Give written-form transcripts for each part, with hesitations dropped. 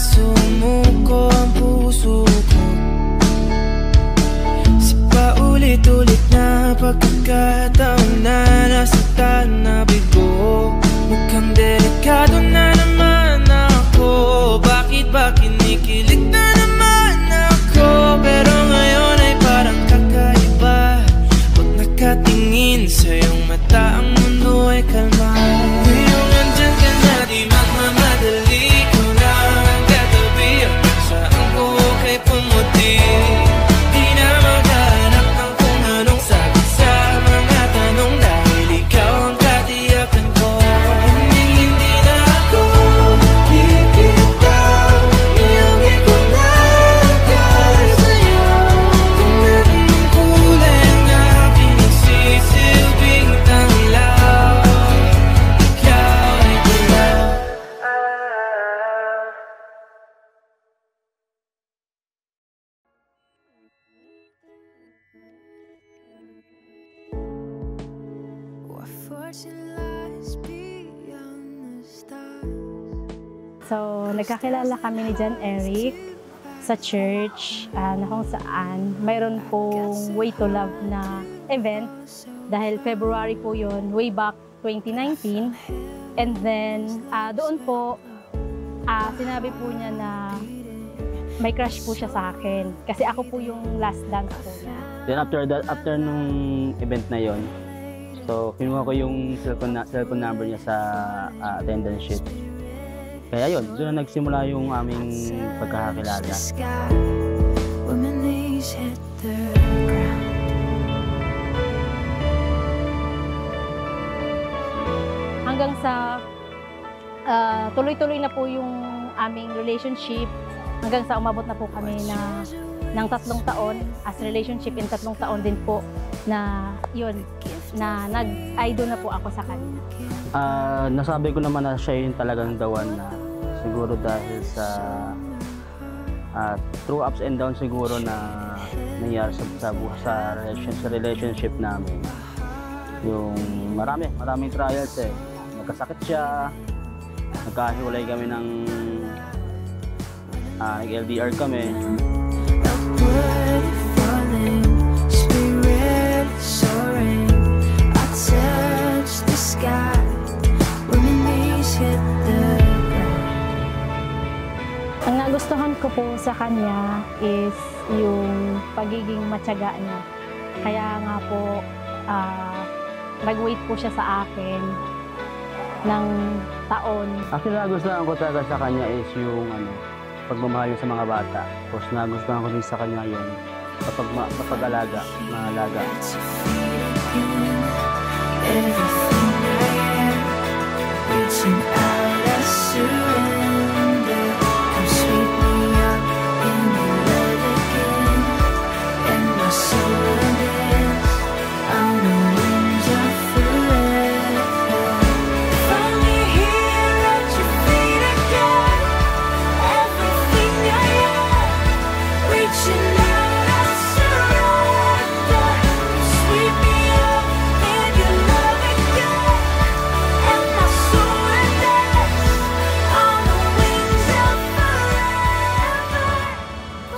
sumuko ang puso ko. Sa paulit-ulit na pagkakataon na nasaktan na bigo. Mukhang delikado na naman ako. Bakit ba kinikilig na naman ako? Pero ngayon ay parang kakaiba. Pag nakatingin sa iyong mata, ang mundo ay kalma. Ngayong nandyan ka na, di magmamadali. Ko lang ang katabi, ang saan ko kay pumuti. Di na maghanap ng kung anong sagot sa mga tanong, dahil ikaw ang katiyakan ko. Hindi na ako bibitaw, iyong ikot na agad sa'yo. Kung anong kulay ang aking nagsisilbing tanglaw, ikaw ay gulaw. What fortune lies beyond the stars. So, nagkakilala kami ni John Eric sa church na kung saan mayroon pong Way to Love na event dahil February po yun, way back 2019. And then, doon po, sinabi po niya na may crush po siya sa akin kasi ako po yung last dance po niya. Then after nung event na yon, so kinuha ko yung cellphone number niya sa attendance sheet. Kaya yun, doon na nagsimula yung aming pagkakakilala. Hanggang sa tuloy-tuloy na po yung aming relationship, hanggang sa umabot na po kami ng 3 taon as relationship, in 3 taon din po na yun, na nag-idol na po ako sa kanya. Nasabi ko naman na siya yung talagang dawan na siguro dahil sa through ups and downs siguro na nangyari sa relationship namin. Yung maraming trials eh. Nagkasakit siya, nagkahiwalay kami ng nag-LDR kami. Ang nagustuhan ko po sa kanya is yung pagiging matyaga niya. Kaya nga po, nag-wait po siya sa akin ng taon. Actually, nagustuhan ko talaga sa kanya is yung pagmamahal sa mga bata. Tapos nagustuhan ko din sa kanya yung kapag-alaga, mahalaga.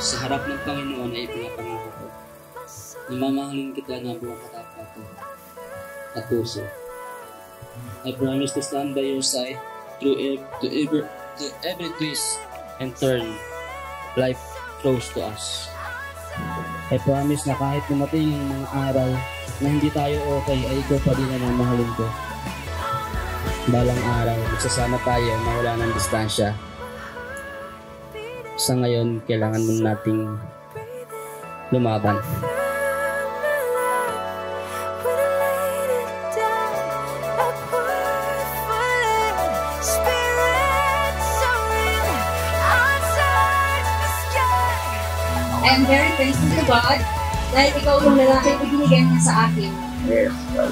Sa harap ng Panginoon ay pinapangako ko na mamahalin kita na buong katapatan at puso. I promise to stand by your side through every twist and turn life throws to us. I promise na kahit dumating yung mga araw na hindi tayo okay, ay ikaw pa din ang mahalin ko. Balang araw, magsasama tayo na wala ng distansya. Sa ngayon, kailangan mo nating lumaban. I am very thankful to God dahil ikaw yung lalaki na binigyan niya sa akin.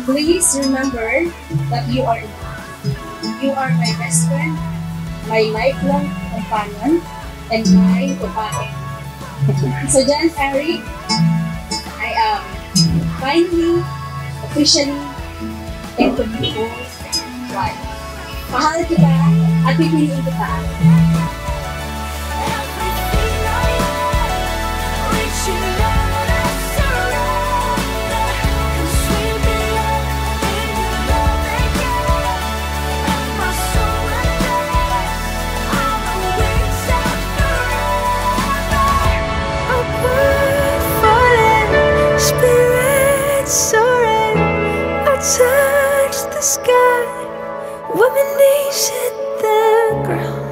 Please remember that you are enough. You are my best friend, my lifelong companion, and my babae. So John Eric, I am finally, officially, and to be your wife. Mahal kita at pipiliin kita. touch the sky when my knees hit the ground.